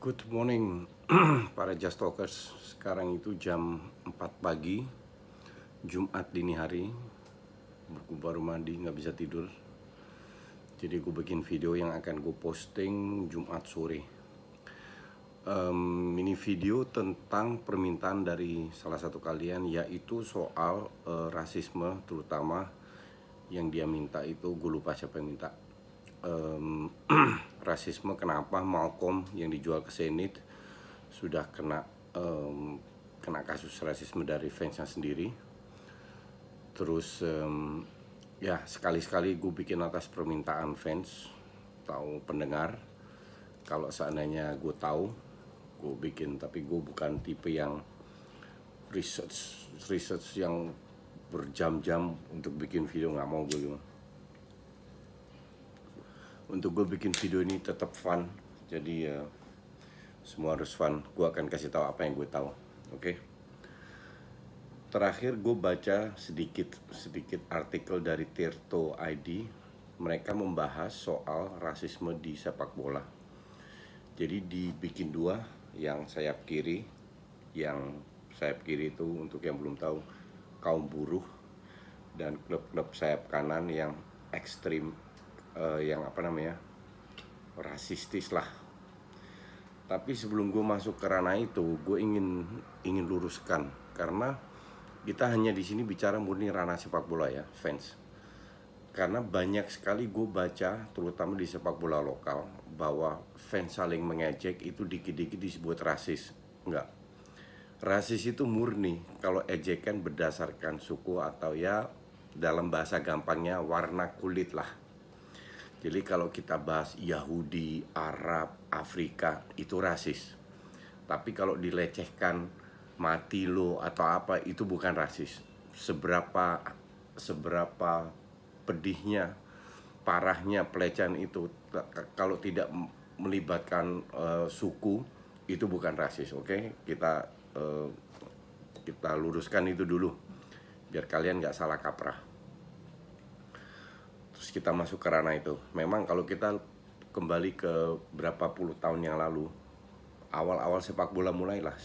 Good morning para Just Talkers. Sekarang itu jam 4 pagi, Jumat dini hari. Gue baru mandi, gak bisa tidur. Jadi gue bikin video yang akan gue posting Jumat sore. Ini video tentang permintaan dari salah satu kalian, yaitu soal rasisme, terutama yang dia minta itu, gue lupa siapa yang minta. Rasisme, kenapa Malcolm yang dijual ke Senate sudah kena kasus rasisme dari fansnya sendiri. Terus ya sekali-sekali gue bikin atas permintaan fans atau pendengar. Kalau seandainya gue tahu, gue bikin, tapi gue bukan tipe yang research yang berjam-jam untuk bikin video, nggak mau gue gitu. Untuk gue bikin video ini tetap fun, jadi semua harus fun. Gue akan kasih tahu apa yang gue tahu, oke? Terakhir gue baca sedikit artikel dari Tirto ID. Mereka membahas soal rasisme di sepak bola. Jadi dibikin dua, yang sayap kiri. Yang sayap kiri itu, untuk yang belum tahu, kaum buruh, dan klub-klub sayap kanan yang ekstrim, yang rasistis lah. Tapi sebelum gue masuk ke ranah itu, gue ingin luruskan, karena kita hanya di sini bicara murni ranah sepak bola ya, fans. Karena banyak sekali gue baca, terutama di sepak bola lokal, bahwa fans saling mengejek itu dikit-dikit disebut rasis. Enggak. Rasis itu murni kalau ejekan berdasarkan suku, atau ya dalam bahasa gampangnya warna kulit lah. Jadi kalau kita bahas Yahudi, Arab, Afrika, itu rasis. Tapi kalau dilecehkan, mati lo atau apa, itu bukan rasis. Seberapa pedihnya, parahnya pelecehan itu, kalau tidak melibatkan suku, itu bukan rasis, oke? Kita luruskan itu dulu, biar kalian nggak salah kaprah. Terus kita masuk ke ranah itu. Memang kalau kita kembali ke berapa puluh tahun yang lalu, awal-awal sepak bola mulailah.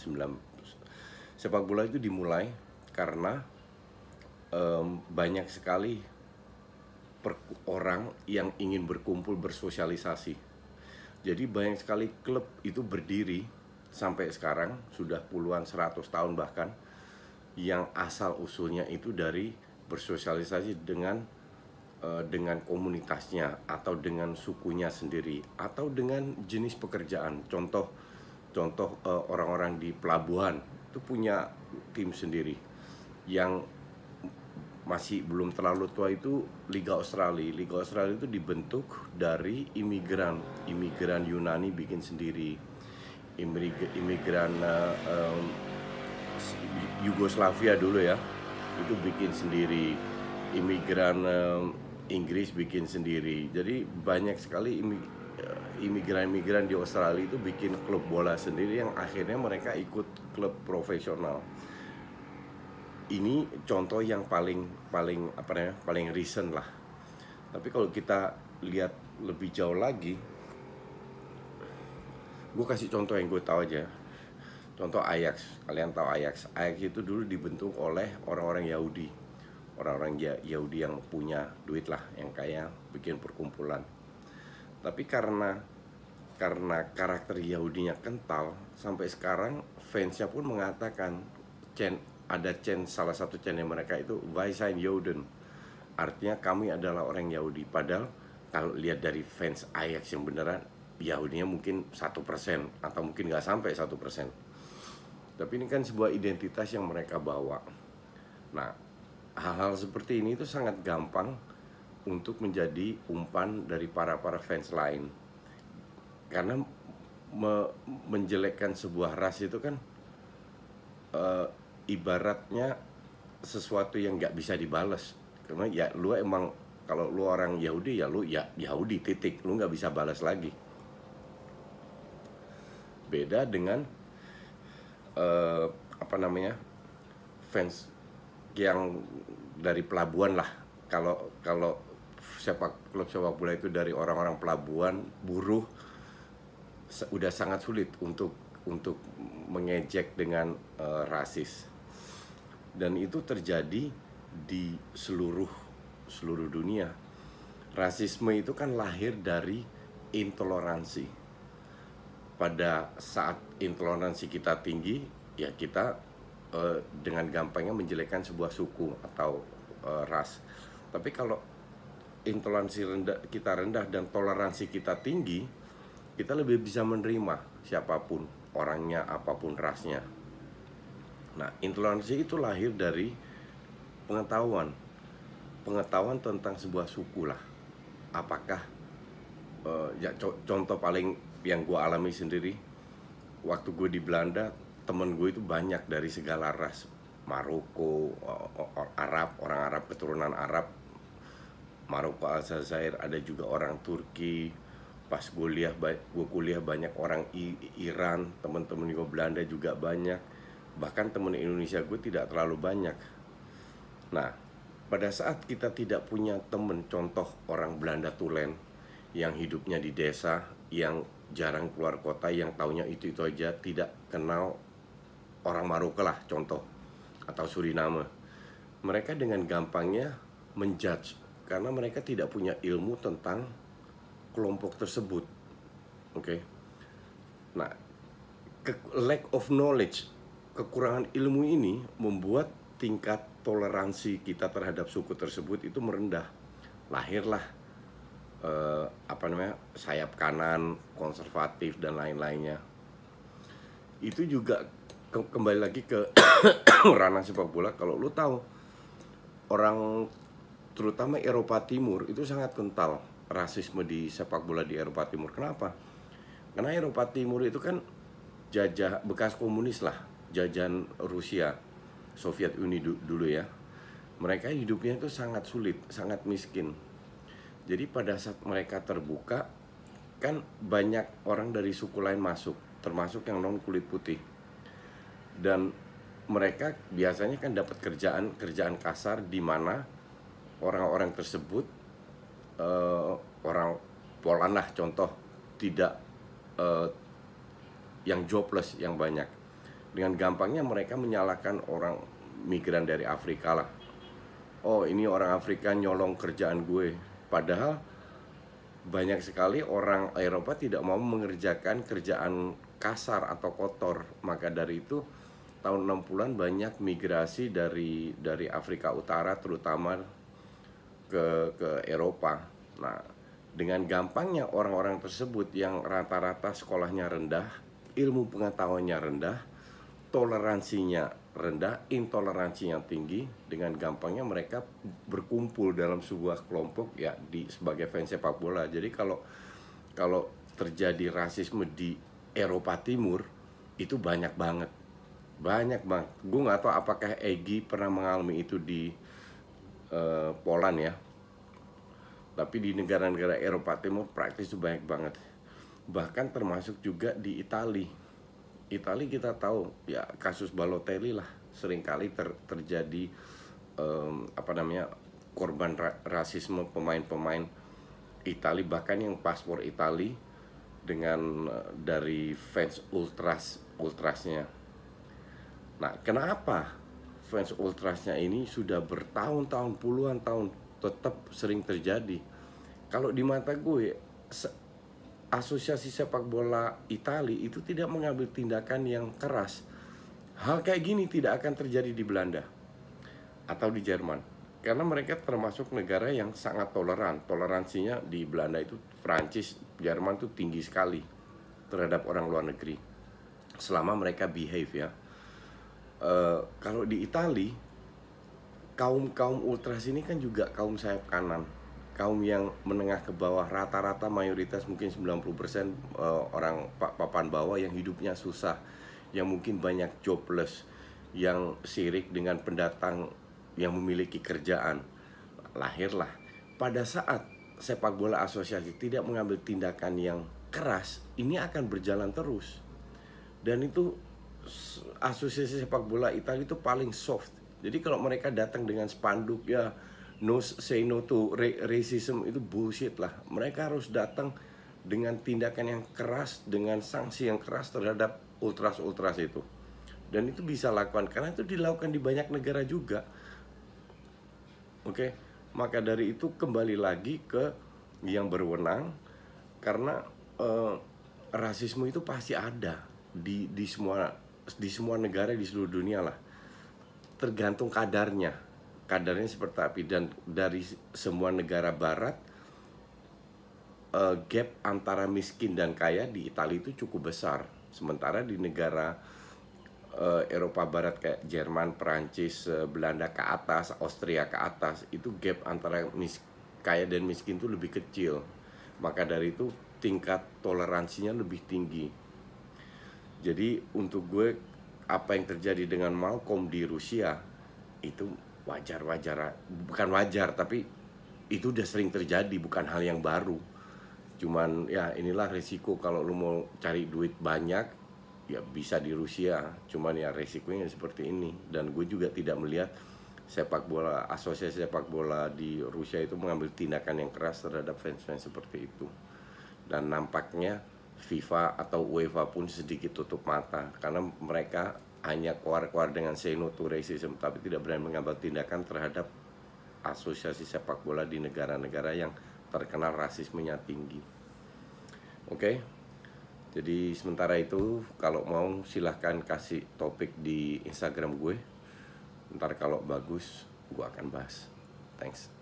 Sepak bola itu dimulai karena banyak sekali orang yang ingin berkumpul, bersosialisasi. Jadi banyak sekali klub itu berdiri sampai sekarang, sudah puluhan, 100 tahun bahkan, yang asal usulnya itu dari bersosialisasi dengan komunitasnya, atau dengan sukunya sendiri, atau dengan jenis pekerjaan. Contoh orang-orang di pelabuhan itu punya tim sendiri. Yang masih belum terlalu tua itu Liga Australia. Liga Australia itu dibentuk dari imigran Yunani bikin sendiri, imigran Yugoslavia dulu ya, itu bikin sendiri, imigran Inggris bikin sendiri. Jadi banyak sekali imigran di Australia itu bikin klub bola sendiri, yang akhirnya mereka ikut klub profesional. Ini contoh yang paling recent lah. Tapi kalau kita lihat lebih jauh lagi, gue kasih contoh yang gue tahu aja. Contoh Ajax, kalian tahu Ajax. Ajax itu dulu dibentuk oleh orang-orang Yahudi. Orang-orang Yahudi yang punya duit lah, yang kaya, bikin perkumpulan. Tapi karena karakter Yahudinya kental, sampai sekarang fansnya pun mengatakan, salah satu channel mereka itu Wij zijn Joden, artinya kami adalah orang Yahudi. Padahal kalau lihat dari fans Ajax yang beneran, Yahudinya mungkin 1%, atau mungkin nggak sampai 1%. Tapi ini kan sebuah identitas yang mereka bawa. Nah, hal-hal seperti ini itu sangat gampang untuk menjadi umpan dari para fans lain. Karena menjelekkan sebuah ras itu kan ibaratnya sesuatu yang nggak bisa dibalas. Karena ya lu emang, kalau lu orang Yahudi, ya lu ya Yahudi, titik. Lu nggak bisa balas lagi. Beda dengan fans yang dari pelabuhan lah. Kalau klub sepak bola itu dari orang-orang pelabuhan, buruh, udah sangat sulit untuk mengejek dengan rasis, dan itu terjadi di seluruh dunia. Rasisme itu kan lahir dari intoleransi. Pada saat intoleransi kita tinggi, ya kita dengan gampangnya menjelekkan sebuah suku atau ras. Tapi kalau intoleransi kita rendah dan toleransi kita tinggi, kita lebih bisa menerima siapapun orangnya, apapun rasnya. Nah, intoleransi itu lahir dari pengetahuan tentang sebuah suku lah. Apakah ya contoh paling yang gue alami sendiri, waktu gue di Belanda, temen gue itu banyak dari segala ras. Maroko, Arab, orang Arab, keturunan Arab, Maroko, Aljazair, ada juga orang Turki. Pas gue kuliah banyak orang Iran, temen-temen gue Belanda juga banyak. Bahkan temen Indonesia gue tidak terlalu banyak. Nah, pada saat kita tidak punya temen, contoh orang Belanda tulen yang hidupnya di desa, yang jarang keluar kota, yang taunya itu aja, tidak kenal orang Maroko lah contoh, atau Suriname, mereka dengan gampangnya menjudge karena mereka tidak punya ilmu tentang kelompok tersebut. Oke. Nah, lack of knowledge, kekurangan ilmu ini membuat tingkat toleransi kita terhadap suku tersebut itu merendah. Lahirlah sayap kanan, konservatif dan lain-lainnya. Itu juga kembali lagi ke ranah sepak bola. Kalau lu tahu, orang terutama Eropa Timur itu sangat kental rasisme di sepak bola di Eropa Timur. Kenapa? Karena Eropa Timur itu kan jajah bekas komunis lah, jajahan Rusia, Soviet Uni dulu ya. Mereka hidupnya itu sangat sulit, sangat miskin. Jadi pada saat mereka terbuka, kan banyak orang dari suku lain masuk, termasuk yang non kulit putih. Dan mereka biasanya kan dapat kerjaan kasar di mana orang-orang tersebut orang Poland lah contoh, tidak yang jobless yang banyak. Dengan gampangnya mereka menyalahkan orang migran dari Afrika lah. Oh, ini orang Afrika nyolong kerjaan gue. Padahal banyak sekali orang Eropa tidak mau mengerjakan kerjaan kasar atau kotor. Maka dari itu tahun 60-an banyak migrasi dari Afrika Utara terutama ke Eropa. Nah, dengan gampangnya orang-orang tersebut yang rata-rata sekolahnya rendah, ilmu pengetahuannya rendah, toleransinya rendah, intoleransinya tinggi, dengan gampangnya mereka berkumpul dalam sebuah kelompok ya sebagai fans sepak bola. Jadi kalau terjadi rasisme di Eropa Timur itu banyak banget. Gue nggak tahu apakah Egy pernah mengalami itu di Poland ya. Tapi di negara-negara Eropa Timur praktis itu banyak banget. Bahkan termasuk juga di Italia kita tahu ya, kasus Balotelli lah seringkali terjadi korban rasisme pemain-pemain Italia, bahkan yang paspor Italia dengan dari fans ultrasnya. Nah, kenapa fans ultrasnya ini sudah bertahun-tahun, puluhan tahun tetap sering terjadi? Kalau di mata gue, Asosiasi Sepak Bola Italia itu tidak mengambil tindakan yang keras. Hal kayak gini tidak akan terjadi di Belanda atau di Jerman, karena mereka termasuk negara yang sangat toleran. Toleransinya di Belanda itu, Prancis, Jerman itu tinggi sekali terhadap orang luar negeri, selama mereka behave ya. Kalau di Italia, kaum ultras ini kan juga kaum sayap kanan, kaum yang menengah ke bawah, rata-rata mayoritas mungkin 90% orang papan bawah yang hidupnya susah, yang mungkin banyak jobless, yang sirik dengan pendatang yang memiliki kerjaan. Lahirlah pada saat sepak bola asosiasi tidak mengambil tindakan yang keras, ini akan berjalan terus. Dan itu asosiasi sepak bola Italia itu paling soft. Jadi kalau mereka datang dengan spanduk ya, no say no to racism, itu bullshit lah. Mereka harus datang dengan tindakan yang keras, dengan sanksi yang keras terhadap ultras itu. Dan itu bisa lakukan karena itu dilakukan di banyak negara juga. Oke, maka dari itu kembali lagi ke yang berwenang, karena rasisme itu pasti ada di semua negara di seluruh dunia lah. Tergantung kadarnya seperti apa. Dan dari semua negara barat, gap antara miskin dan kaya di Italia itu cukup besar. Sementara di negara Eropa Barat kayak Jerman, Perancis, Belanda ke atas, Austria ke atas, itu gap antara kaya dan miskin itu lebih kecil. Maka dari itu tingkat toleransinya lebih tinggi. Jadi untuk gue, apa yang terjadi dengan Malcolm di Rusia itu wajar-wajar, bukan wajar, tapi itu udah sering terjadi, bukan hal yang baru. Cuman ya inilah resiko kalau lu mau cari duit banyak, ya bisa di Rusia. Cuman ya resikonya seperti ini. Dan gue juga tidak melihat asosiasi sepak bola di Rusia itu mengambil tindakan yang keras terhadap fans-fans seperti itu. Dan nampaknya FIFA atau UEFA pun sedikit tutup mata, karena mereka hanya keluar dengan say no to racism, tapi tidak berani mengambil tindakan terhadap asosiasi sepak bola di negara-negara yang terkenal rasismenya tinggi. Oke. Jadi sementara itu, kalau mau silahkan kasih topik di Instagram gue. Ntar kalau bagus, gue akan bahas. Thanks.